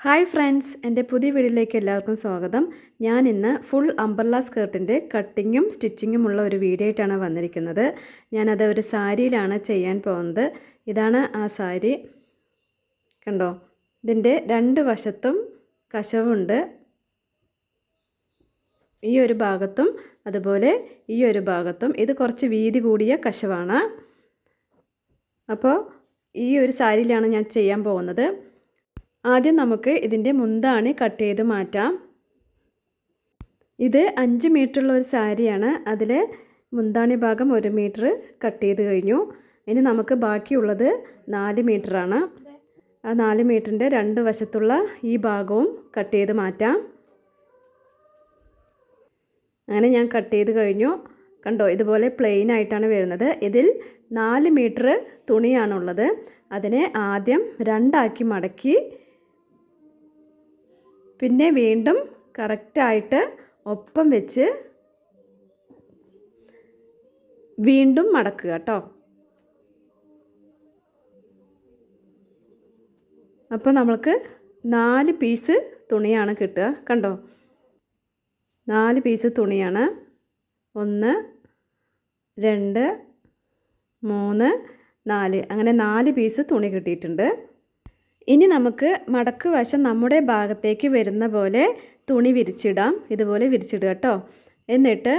Hi friends, എൻ്റെ പുതിയ വീഡിയോയിലേക്ക് എല്ലാവർക്കും സ്വാഗതം. ഞാൻ ഇന്ന് ഫുൾ അംബ്രല്ല സ്കേർട്ടിൻ്റെ കട്ടിങ്ങും സ്റ്റിച്ചിങ്ങും ഉള്ള ഒരു വീഡിയോ ആയിട്ടാണ് വന്നിരിക്കുന്നത്. ഞാനത് ഒരു സാരിയിലാണ് ചെയ്യാൻ പോകുന്നത്. ഇതാണ് ആ സാരി. കണ്ടോ, ഇതിൻ്റെ രണ്ട് വശത്തും കശവുണ്ട്. ഈ ഒരു ഭാഗത്തും അതുപോലെ ഈ ഒരു ഭാഗത്തും. ഇത് കുറച്ച് വീതി കൂടിയ കശവാണ്. അപ്പോൾ ഈ ഒരു സാരിയിലാണ് ഞാൻ ചെയ്യാൻ പോകുന്നത്. ആദ്യം നമുക്ക് ഇതിൻ്റെ മുന്താണി കട്ട് ചെയ്ത് മാറ്റാം. ഇത് 5 മീറ്ററുള്ള ഒരു സാരിയാണ്. അതിൽ മുന്താണി ഭാഗം 1 മീറ്റർ കട്ട് ചെയ്ത് കഴിഞ്ഞു. ഇനി നമുക്ക് ബാക്കിയുള്ളത് 4 മീറ്ററാണ്. ആ 4 മീറ്ററിൻ്റെ രണ്ട് വശത്തുള്ള ഈ ഭാഗവും കട്ട് ചെയ്ത് മാറ്റാം. അങ്ങനെ ഞാൻ കട്ട് ചെയ്ത് കഴിഞ്ഞു. കണ്ടോ, ഇതുപോലെ പ്ലെയിൻ ആയിട്ടാണ് വരുന്നത്. ഇതിൽ 4 മീറ്റർ തുണിയാണുള്ളത്. അതിനെ ആദ്യം രണ്ടാക്കി മടക്കി പിന്നെ വീണ്ടും കറക്റ്റായിട്ട് ഒപ്പം വെച്ച് വീണ്ടും മടക്കുക കേട്ടോ. അപ്പോൾ നമ്മൾക്ക് 4 പീസ് തുണിയാണ് കിട്ടുക. കണ്ടോ, 4 പീസ് തുണിയാണ്. 1 2 3 4, അങ്ങനെ 4 പീസ് തുണി കിട്ടിയിട്ടുണ്ട്. ഇനി നമുക്ക് മടക്ക് വശം നമ്മുടെ ഭാഗത്തേക്ക് വരുന്ന പോലെ തുണി വിരിച്ചിടാം. ഇതുപോലെ വിരിച്ചിടുക കേട്ടോ. എന്നിട്ട്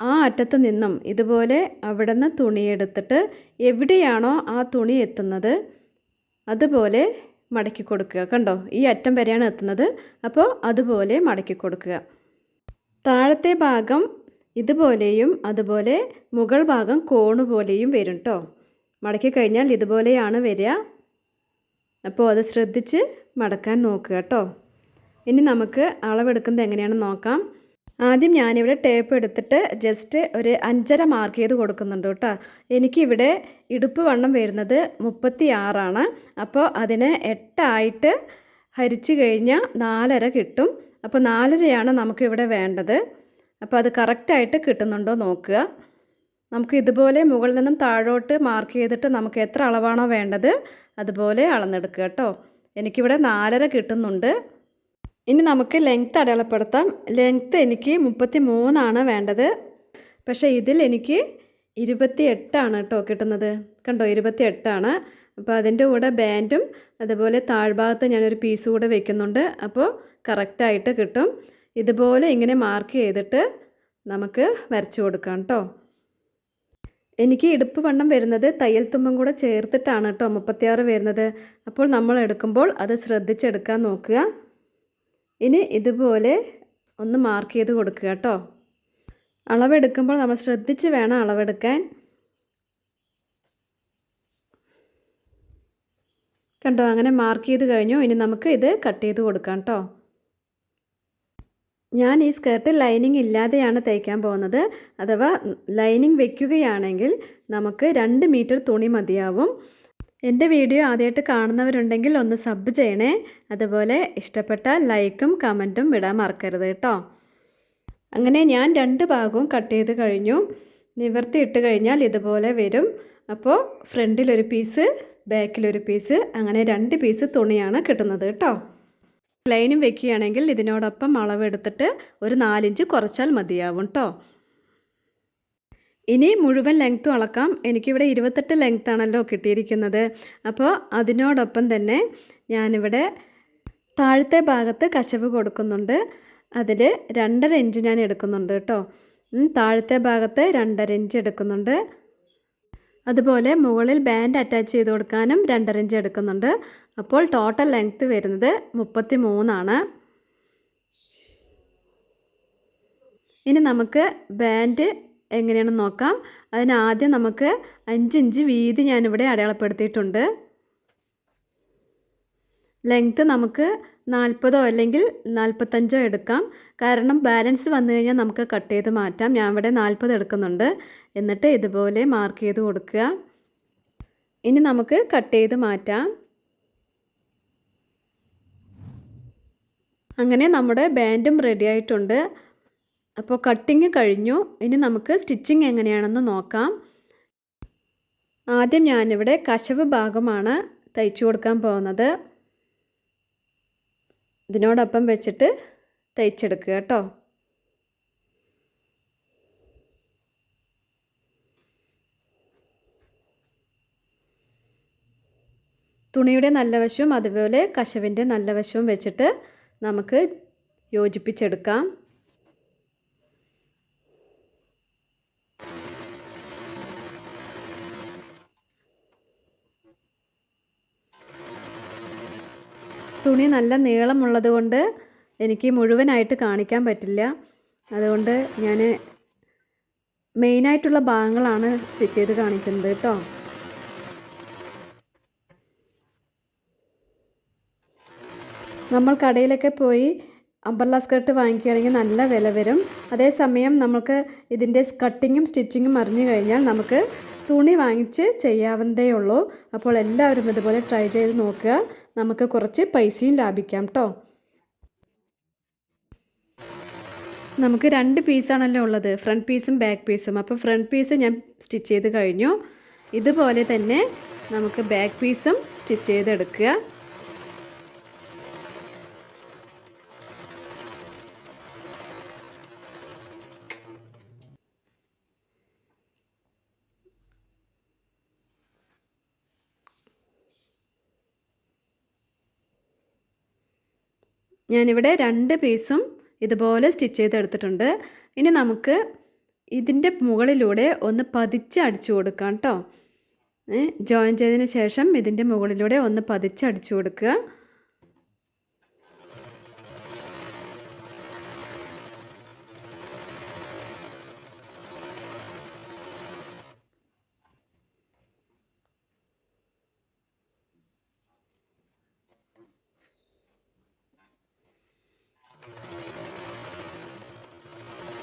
ആ അറ്റത്ത് നിന്നും ഇതുപോലെ അവിടെ നിന്ന് തുണിയെടുത്തിട്ട് എവിടെയാണോ ആ തുണി എത്തുന്നത് അതുപോലെ മടക്കി കൊടുക്കുക. കണ്ടോ, ഈ അറ്റം വരെയാണ് എത്തുന്നത്. അപ്പോൾ അതുപോലെ മടക്കി കൊടുക്കുക. താഴത്തെ ഭാഗം ഇതുപോലെയും അതുപോലെ മുകൾ ഭാഗം കോണ് പോലെയും വരും കേട്ടോ. മടക്കി കഴിഞ്ഞാൽ ഇതുപോലെയാണ് വരിക. അപ്പോൾ അത് ശ്രദ്ധിച്ച് മടക്കാൻ നോക്കുക കേട്ടോ. ഇനി നമുക്ക് അളവെടുക്കുന്നത് എങ്ങനെയാണെന്ന് നോക്കാം. ആദ്യം ഞാനിവിടെ ടേപ്പ് എടുത്തിട്ട് ജസ്റ്റ് ഒരു 5.5 മാർക്ക് ചെയ്ത് കൊടുക്കുന്നുണ്ട് കേട്ടോ. എനിക്കിവിടെ ഇടുപ്പ് വണ്ണം വരുന്നത് 36ആണ്. അപ്പോൾ അതിനെ 8 ഹരിച്ച് കഴിഞ്ഞാൽ 4.5 കിട്ടും. അപ്പോൾ 4.5യാണ് നമുക്കിവിടെ വേണ്ടത്. അപ്പോൾ അത് കറക്റ്റായിട്ട് കിട്ടുന്നുണ്ടോ നോക്കുക. നമുക്ക് ഇതുപോലെ മുകളിൽ നിന്നും താഴോട്ട് മാർക്ക് ചെയ്തിട്ട് നമുക്ക് എത്ര അളവാണോ വേണ്ടത് അതുപോലെ അളന്നെടുക്കുക കേട്ടോ. എനിക്കിവിടെ 4.5 കിട്ടുന്നുണ്ട്. ഇനി നമുക്ക് ലെങ്ത്ത് അടയാളപ്പെടുത്താം. ലെങ്ത്ത് എനിക്ക് 33ആണ് വേണ്ടത്. പക്ഷേ ഇതിൽ എനിക്ക് 28ആണ് കേട്ടോ കിട്ടുന്നത്. കണ്ടോ, 28ആണ്. അപ്പോൾ അതിൻ്റെ കൂടെ ബാൻഡും അതുപോലെ താഴ്ഭാഗത്ത് ഞാനൊരു പീസ് കൂടെ വെക്കുന്നുണ്ട്. അപ്പോൾ കറക്റ്റായിട്ട് കിട്ടും. ഇതുപോലെ ഇങ്ങനെ മാർക്ക് ചെയ്തിട്ട് നമുക്ക് വരച്ചു കൊടുക്കാം കേട്ടോ. എനിക്ക് ഇടുപ്പ് വണ്ണം വരുന്നത് തയ്യൽ തുമ്പും കൂടെ ചേർത്തിട്ടാണ് കേട്ടോ 36 വരുന്നത്. അപ്പോൾ നമ്മൾ എടുക്കുമ്പോൾ അത് ശ്രദ്ധിച്ചെടുക്കാൻ നോക്കുക. ഇനി ഇതുപോലെ ഒന്ന് മാർക്ക് ചെയ്ത് കൊടുക്കുക കേട്ടോ. അളവെടുക്കുമ്പോൾ നമ്മൾ ശ്രദ്ധിച്ച് വേണം അളവെടുക്കാൻ. കണ്ടോ, അങ്ങനെ മാർക്ക് ചെയ്ത് കഴിഞ്ഞു. ഇനി നമുക്ക് ഇത് കട്ട് ചെയ്ത് കൊടുക്കാം കേട്ടോ. ഞാൻ ഈ സ്കേർട്ട് ലൈനിങ് ഇല്ലാതെയാണ് തയ്ക്കാൻ പോകുന്നത്. അഥവാ ലൈനിങ് വെക്കുകയാണെങ്കിൽ നമുക്ക് 2 മീറ്റർ തുണി മതിയാവും. എൻ്റെ വീഡിയോ ആദ്യമായിട്ട് കാണുന്നവരുണ്ടെങ്കിൽ ഒന്ന് സബ് ചെയ്യണേ. അതുപോലെ ഇഷ്ടപ്പെട്ടാൽ ലൈക്കും കമൻറ്റും വിടാൻ മറക്കരുത് കേട്ടോ. അങ്ങനെ ഞാൻ 2 ഭാഗവും കട്ട് ചെയ്ത് കഴിഞ്ഞു. നിവർത്തി ഇട്ട് കഴിഞ്ഞാൽ ഇതുപോലെ വരും. അപ്പോൾ ഫ്രണ്ടിലൊരു പീസ് ബാക്കിലൊരു പീസ്, അങ്ങനെ 2 പീസ് തുണിയാണ് കിട്ടുന്നത് കേട്ടോ. ലൈനും വെക്കുകയാണെങ്കിൽ ഇതിനോടൊപ്പം അളവെടുത്തിട്ട് ഒരു 4 ഇഞ്ച് കുറച്ചാൽ മതിയാവും കേട്ടോ. ഇനി മുഴുവൻ ലെങ്ത്തും അളക്കാം. എനിക്കിവിടെ 28 ലെങ്ത്താണല്ലോ കിട്ടിയിരിക്കുന്നത്. അപ്പോൾ അതിനോടൊപ്പം തന്നെ ഞാനിവിടെ താഴത്തെ ഭാഗത്ത് കശവ് കൊടുക്കുന്നുണ്ട്. അതിൽ 2.5 ഇഞ്ച് ഞാൻ എടുക്കുന്നുണ്ട് കേട്ടോ. താഴത്തെ ഭാഗത്ത് 2.5 ഇഞ്ച് എടുക്കുന്നുണ്ട്. അതുപോലെ മുകളിൽ ബാൻഡ് അറ്റാച്ച് ചെയ്ത് കൊടുക്കാനും 2.5 ഇഞ്ച് എടുക്കുന്നുണ്ട്. അപ്പോൾ ടോട്ടൽ ലെങ്ത്ത് വരുന്നത് 33ആണ്. ഇനി നമുക്ക് ബാൻഡ് എങ്ങനെയാണെന്ന് നോക്കാം. അതിനാദ്യം നമുക്ക് 5 ഇഞ്ച് വീതി ഞാനിവിടെ അടയാളപ്പെടുത്തിയിട്ടുണ്ട്. ലെങ്ത്ത് നമുക്ക് 40 അല്ലെങ്കിൽ 45 എടുക്കാം. കാരണം ബാലൻസ് വന്നു കഴിഞ്ഞാൽ നമുക്ക് കട്ട് ചെയ്ത് മാറ്റാം. ഞാൻ ഇവിടെ 40 എടുക്കുന്നുണ്ട്. എന്നിട്ട് ഇതുപോലെ മാർക്ക് ചെയ്ത് കൊടുക്കുക. ഇനി നമുക്ക് കട്ട് ചെയ്ത് മാറ്റാം. അങ്ങനെ നമ്മുടെ ബാൻഡും റെഡി ആയിട്ടുണ്ട്. അപ്പോൾ കട്ടിങ് കഴിഞ്ഞു. ഇനി നമുക്ക് സ്റ്റിച്ചിങ് എങ്ങനെയാണെന്ന് നോക്കാം. ആദ്യം ഞാനിവിടെ കശവ് ഭാഗമാണ് തയ്ച്ചു കൊടുക്കാൻ പോകുന്നത്. ഇതിനോടൊപ്പം വെച്ചിട്ട് തയ്ച്ചെടുക്കുക കേട്ടോ. തുണിയുടെ നല്ല വശവും അതുപോലെ കശവിൻ്റെ നല്ല വശവും വെച്ചിട്ട് നമുക്ക് യോജിപ്പിച്ചെടുക്കാം. തുണി നല്ല നീളമുള്ളത് കൊണ്ട് എനിക്ക് മുഴുവനായിട്ട് കാണിക്കാൻ പറ്റില്ല. അതുകൊണ്ട് ഞാൻ മെയിനായിട്ടുള്ള ഭാഗങ്ങളാണ് സ്റ്റിച്ച് ചെയ്ത് കാണിക്കുന്നത് കേട്ടോ. നമ്മൾ കടയിലൊക്കെ പോയി അംബ്രല്ല സ്കർട്ട് വാങ്ങിക്കുകയാണെങ്കിൽ നല്ല വില വരും. അതേസമയം നമുക്ക് ഇതിൻ്റെ കട്ടിങ്ങും സ്റ്റിച്ചിങ്ങും അറിഞ്ഞു കഴിഞ്ഞാൽ നമുക്ക് തുണി വാങ്ങിച്ച് ചെയ്യാവുന്നതേ ഉള്ളൂ. അപ്പോൾ എല്ലാവരും ഇതുപോലെ ട്രൈ ചെയ്ത് നോക്കുക. നമുക്ക് കുറച്ച് പൈസയും ലാഭിക്കാം കേട്ടോ. നമുക്ക് 2 പീസാണല്ലോ ഉള്ളത്, ഫ്രണ്ട് പീസും ബാക്ക് പീസും. അപ്പോൾ ഫ്രണ്ട് പീസ് ഞാൻ സ്റ്റിച്ച് ചെയ്ത് കഴിഞ്ഞു. ഇതുപോലെ തന്നെ നമുക്ക് ബാക്ക് പീസും സ്റ്റിച്ച് ചെയ്തെടുക്കുക. ഞാനിവിടെ 2 പീസും ഇതുപോലെ സ്റ്റിച്ച് ചെയ്തെടുത്തിട്ടുണ്ട്. ഇനി നമുക്ക് ഇതിൻ്റെ മുകളിലൂടെ ഒന്ന് പതിച്ച് അടിച്ചു കൊടുക്കാം കേട്ടോ. ജോയിൻ ചെയ്തതിന് ശേഷം ഇതിൻ്റെ മുകളിലൂടെ ഒന്ന് പതിച്ച് അടിച്ചു കൊടുക്കുക.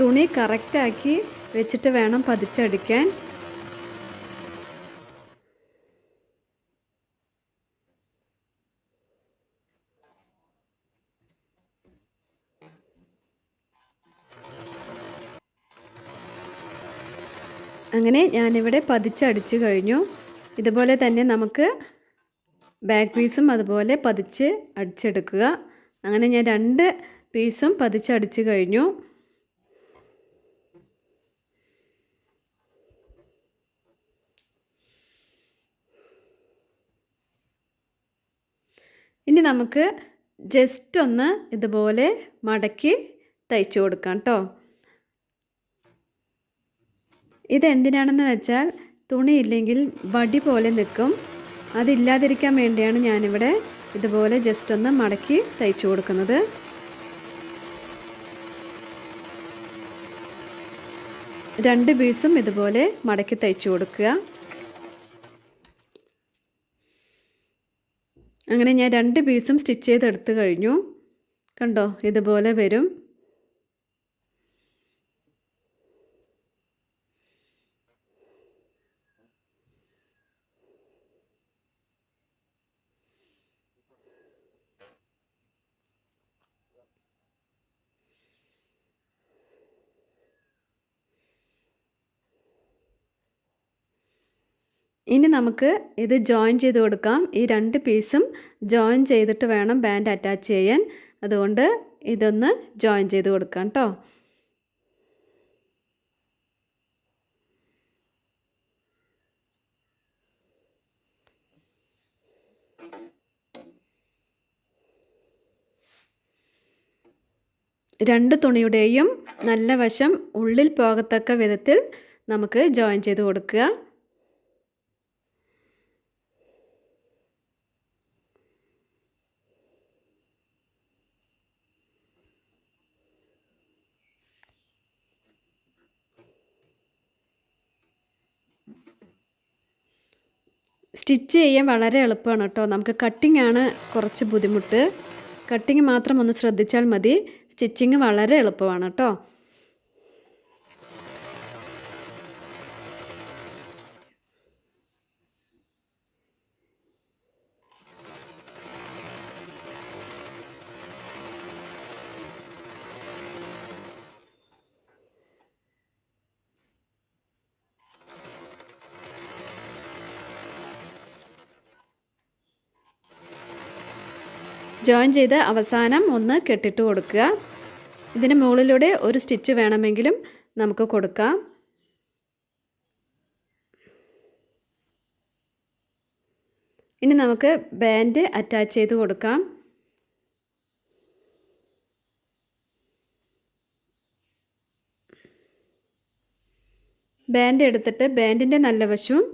തുണി കറക്റ്റാക്കി വെച്ചിട്ട് വേണം പതിച്ചടിക്കാൻ. അങ്ങനെ ഞാനിവിടെ പതിച്ചടിച്ച് കഴിഞ്ഞു. ഇതുപോലെ തന്നെ നമുക്ക് ബാക്ക് പീസും അതുപോലെ പതിച്ച് അടിച്ചെടുക്കുക. അങ്ങനെ ഞാൻ 2 പീസും പതിച്ചടിച്ച് കഴിഞ്ഞു. ഇനി നമുക്ക് ജസ്റ്റ് ഒന്ന് ഇതുപോലെ മടക്കി തയ്ച്ചു കൊടുക്കാം കേട്ടോ. ഇതെന്തിനാണെന്ന് വെച്ചാൽ തുണിയില്ലെങ്കിൽ വടി പോലെ നിൽക്കും. അതില്ലാതിരിക്കാൻ വേണ്ടിയാണ് ഞാനിവിടെ ഇതുപോലെ ജസ്റ്റ് ഒന്ന് മടക്കി തയ്ച്ചു കൊടുക്കുന്നത്. രണ്ട് പീസും ഇതുപോലെ മടക്കി തയ്ച്ചു കൊടുക്കുക. അങ്ങനെ ഞാൻ 2 പീസും സ്റ്റിച്ച് ചെയ്തെടുത്ത് കഴിഞ്ഞു. കണ്ടോ, ഇതുപോലെ വരും. ഇനി നമുക്ക് ഇത് ജോയിൻ ചെയ്ത് കൊടുക്കാം. ഈ 2 പീസും ജോയിൻ ചെയ്തിട്ട് വേണം ബാൻഡ് അറ്റാച്ച് ചെയ്യാൻ. അതുകൊണ്ട് ഇതൊന്ന് ജോയിൻ ചെയ്ത് കൊടുക്കാം കേട്ടോ. രണ്ട് തുണിയുടെയും നല്ല വശം ഉള്ളിൽ പോകത്തക്ക വിധത്തിൽ നമുക്ക് ജോയിൻ ചെയ്ത് കൊടുക്കുക. സ്റ്റിച്ച് ചെയ്യാൻ വളരെ എളുപ്പമാണ് കേട്ടോ. നമുക്ക് കട്ടിംഗ് ആണ് കുറച്ച് ബുദ്ധിമുട്ട്. കട്ടിങ് മാത്രം ഒന്ന് ശ്രദ്ധിച്ചാൽ മതി. സ്റ്റിച്ചിങ് വളരെ എളുപ്പമാണ് കേട്ടോ. ജോയിൻ ചെയ്ത് അവസാനം ഒന്ന് കെട്ടിട്ട് കൊടുക്കുക. ഇതിന് മുകളിലൂടെ ഒരു സ്റ്റിച്ച് വേണമെങ്കിലും നമുക്ക് കൊടുക്കാം. ഇനി നമുക്ക് ബാൻഡ് അറ്റാച്ച് ചെയ്ത് കൊടുക്കാം. ബാൻഡ് എടുത്തിട്ട് ബാൻഡിൻ്റെ നല്ല വശവും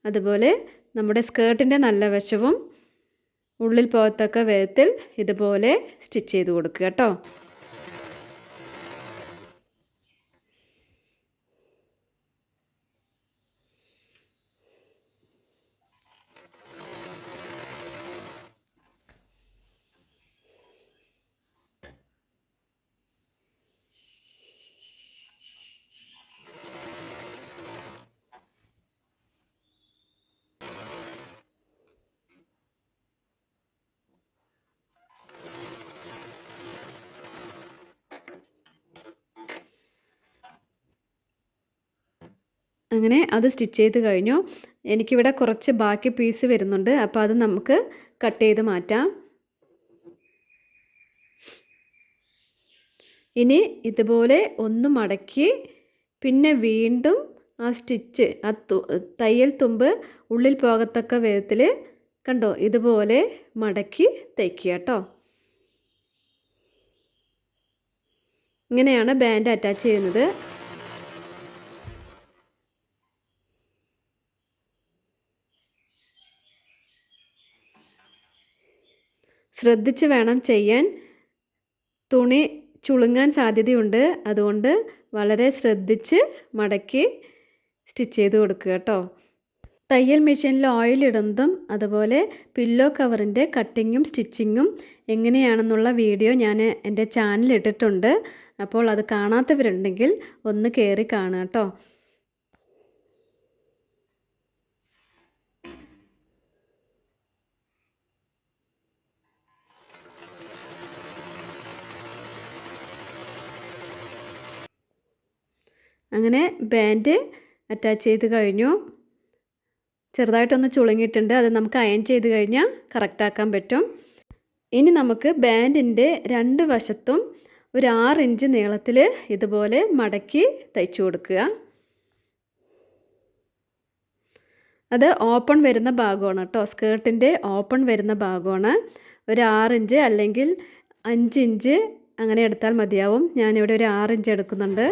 അതുപോലെ നമ്മുടെ സ്കേർട്ടിൻ്റെ നല്ല വശവും ഉള്ളിൽ പോകത്തക്ക വിധത്തിൽ ഇതുപോലെ സ്റ്റിച്ച് ചെയ്ത് കൊടുക്കുക കേട്ടോ. അങ്ങനെ അത് സ്റ്റിച്ച് ചെയ്ത് കഴിഞ്ഞു. എനിക്കിവിടെ കുറച്ച് ബാക്കി പീസ് വരുന്നുണ്ട്, അപ്പോൾ അത് നമുക്ക് കട്ട് ചെയ്ത് മാറ്റാം. ഇനി ഇതുപോലെ ഒന്ന് മടക്കി പിന്നെ വീണ്ടും ആ സ്റ്റിച്ച് തയ്യൽ തുമ്പ് ഉള്ളിൽ പോകത്തക്ക വിധത്തിൽ കണ്ടോ ഇതുപോലെ മടക്കി തയ്ക്കുക കേട്ടോ. ഇങ്ങനെയാണ് ബാൻഡ് അറ്റാച്ച് ചെയ്യുന്നത്. ശ്രദ്ധിച്ച് വേണം ചെയ്യാൻ, തുണി ചുളുങ്ങാൻ സാധ്യതയുണ്ട്. അതുകൊണ്ട് വളരെ ശ്രദ്ധിച്ച് മടക്കി സ്റ്റിച്ച് ചെയ്ത് കൊടുക്കുക കേട്ടോ. തയ്യൽ മെഷീനിൽ ഓയിൽ ഇടുന്നതും അതുപോലെ പില്ലോ കവറിൻ്റെ കട്ടിങ്ങും സ്റ്റിച്ചിങ്ങും എങ്ങനെയാണെന്നുള്ള വീഡിയോ ഞാൻ എൻ്റെ ചാനലിൽ ഇട്ടിട്ടുണ്ട്. അപ്പോൾ അത് കാണാത്തവരുണ്ടെങ്കിൽ ഒന്ന് കയറി കാണുക കേട്ടോ. അങ്ങനെ ബാൻഡ് അറ്റാച്ച് ചെയ്ത് കഴിഞ്ഞു. ചെറുതായിട്ടൊന്ന് ചുളുങ്ങിയിട്ടുണ്ട്, അത് നമുക്ക് അയൺ ചെയ്ത് കഴിഞ്ഞാൽ കറക്റ്റാക്കാൻ പറ്റും. ഇനി നമുക്ക് ബാൻഡിൻ്റെ രണ്ട് വശത്തും ഒരു 6 ഇഞ്ച് നീളത്തിൽ ഇതുപോലെ മടക്കി തയ്ച്ചു കൊടുക്കുക. അത് ഓപ്പൺ വരുന്ന ഭാഗമാണ് കേട്ടോ, സ്കേർട്ടിൻ്റെ ഓപ്പൺ വരുന്ന ഭാഗമാണ്. ഒരു 6 ഇഞ്ച് അല്ലെങ്കിൽ 5 ഇഞ്ച് അങ്ങനെ എടുത്താൽ മതിയാവും. ഞാനിവിടെ ഒരു 6 ഇഞ്ച് എടുക്കുന്നുണ്ട്.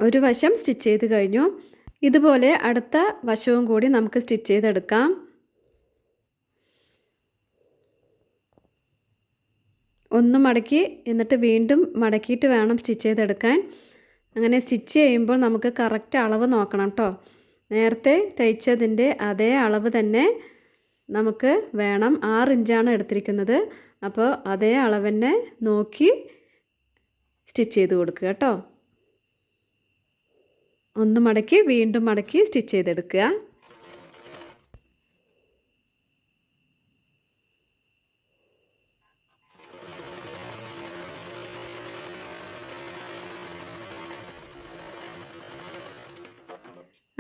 ഒരു വശം സ്റ്റിച്ച് ചെയ്ത് കഴിഞ്ഞു. ഇതുപോലെ അടുത്ത വശവും കൂടി നമുക്ക് സ്റ്റിച്ച് ചെയ്തെടുക്കാം. ഒന്ന് മടക്കി എന്നിട്ട് വീണ്ടും മടക്കിയിട്ട് വേണം സ്റ്റിച്ച് ചെയ്തെടുക്കാൻ. അങ്ങനെ സ്റ്റിച്ച് ചെയ്യുമ്പോൾ നമുക്ക് കറക്റ്റ് അളവ് നോക്കണം കേട്ടോ. നേരത്തെ തയ്ച്ചതിൻ്റെ അതേ അളവ് തന്നെ നമുക്ക് വേണം. 6 ഇഞ്ചാണ് എടുത്തിരിക്കുന്നത്, അപ്പോൾ അതേ അളവ് തന്നെ നോക്കി സ്റ്റിച്ച് ചെയ്ത് കൊടുക്കുക കേട്ടോ. ഒന്ന് മടക്കി വീണ്ടും മടക്കി സ്റ്റിച്ച് ചെയ്തെടുക്കുക.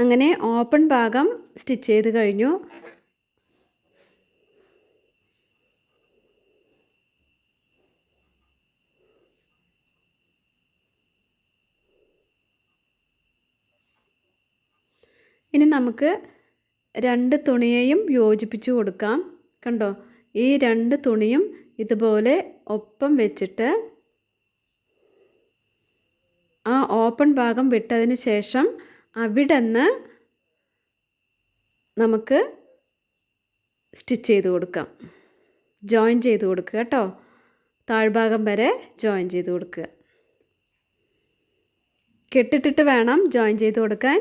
അങ്ങനെ ഓപ്പൺ ഭാഗം സ്റ്റിച്ച് ചെയ്ത് കഴിഞ്ഞു. ഇനി നമുക്ക് 2 തുണിയെയും യോജിപ്പിച്ച് കൊടുക്കാം. കണ്ടോ, ഈ 2 തുണിയും ഇതുപോലെ ഒപ്പം വെച്ചിട്ട് ആ ഓപ്പൺ ഭാഗം വിട്ടതിന് ശേഷം അവിടെ നിന്ന് നമുക്ക് സ്റ്റിച്ച് ചെയ്ത് കൊടുക്കാം. ജോയിൻ ചെയ്ത് കൊടുക്കുക കേട്ടോ. താഴ്ഭാഗം വരെ ജോയിൻ ചെയ്ത് കൊടുക്കുക. കെട്ടിട്ടിട്ട് വേണം ജോയിൻ ചെയ്ത് കൊടുക്കാൻ.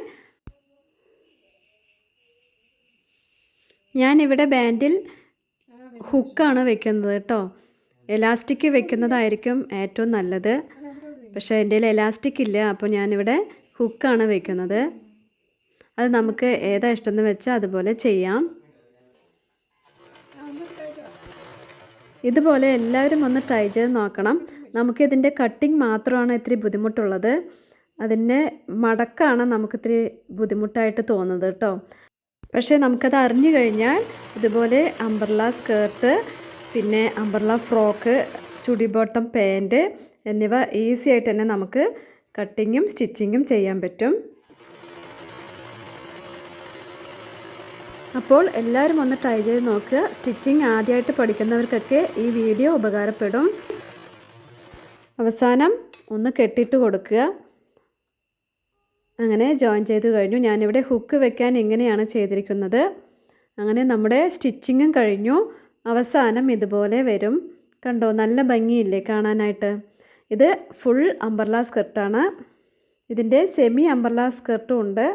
ഞാനിവിടെ ബാൻഡിൽ ഹുക്കാണ് വെക്കുന്നത് കേട്ടോ. എലാസ്റ്റിക് വെക്കുന്നതായിരിക്കും ഏറ്റവും നല്ലത്. പക്ഷേ എൻ്റെ കയ്യിൽ എലാസ്റ്റിക് ഇല്ല, അപ്പോൾ ഞാനിവിടെ ഹുക്കാണ് വെക്കുന്നത്. അത് നമുക്ക് ഏതാ ഇഷ്ടമെന്ന് വെച്ചാൽ അതുപോലെ ചെയ്യാം. ഇതുപോലെ എല്ലാവരും ഒന്ന് ട്രൈ ചെയ്ത് നോക്കണം. നമുക്കിതിൻ്റെ കട്ടിങ് മാത്രമാണ് ഇത്തിരി ബുദ്ധിമുട്ടുള്ളത്. അതിൻ്റെ മടക്കാണ് നമുക്കിത്തിരി ബുദ്ധിമുട്ടായിട്ട് തോന്നുന്നത് കേട്ടോ. പക്ഷേ നമുക്കത് അറിഞ്ഞു കഴിഞ്ഞാൽ ഇതുപോലെ അംബ്രല്ല സ്കേർട്ട്, പിന്നെ അംബ്രല്ല ഫ്രോക്ക്, ചുടി ബോട്ടം പാൻറ്റ് എന്നിവ ഈസി ആയിട്ട് തന്നെ നമുക്ക് കട്ടിങ്ങും സ്റ്റിച്ചിങ്ങും ചെയ്യാൻ പറ്റും. അപ്പോൾ എല്ലാവരും ഒന്ന് ട്രൈ ചെയ്ത് നോക്കുക. സ്റ്റിച്ചിങ് ആദ്യമായിട്ട് പഠിക്കുന്നവർക്കൊക്കെ ഈ വീഡിയോ ഉപകാരപ്പെടും. അവസാനം ഒന്ന് കെട്ടിയിട്ട് കൊടുക്കുക. അങ്ങനെ ജോയിൻ ചെയ്ത് കഴിഞ്ഞു. ഞാനിവിടെ ഹുക്ക് വെക്കാൻ ഇങ്ങനെയാണ് ചെയ്തിരിക്കുന്നത്. അങ്ങനെ നമ്മുടെ സ്റ്റിച്ചിങ്ങും കഴിഞ്ഞു. അവസാനം ഇതുപോലെ വരും. കണ്ടോ, നല്ല ഭംഗിയില്ലേ കാണാനായിട്ട്. ഇത് ഫുൾ അംബ്രല്ല സ്കർട്ടാണ്. ഇതിൻ്റെ സെമി അംബ്രല്ല സ്കർട്ടും ഉണ്ട്.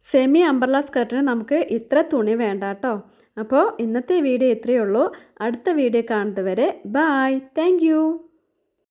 സെമി അംബ്രല്ല സ്കർട്ടിന് നമുക്ക് ഇത്ര തുണി വേണ്ട കേട്ടോ. അപ്പോൾ ഇന്നത്തെ വീഡിയോ ഇത്രയേ ഉള്ളൂ. അടുത്ത വീഡിയോ കാണുന്നത് വരെ ബായ്. Thank you.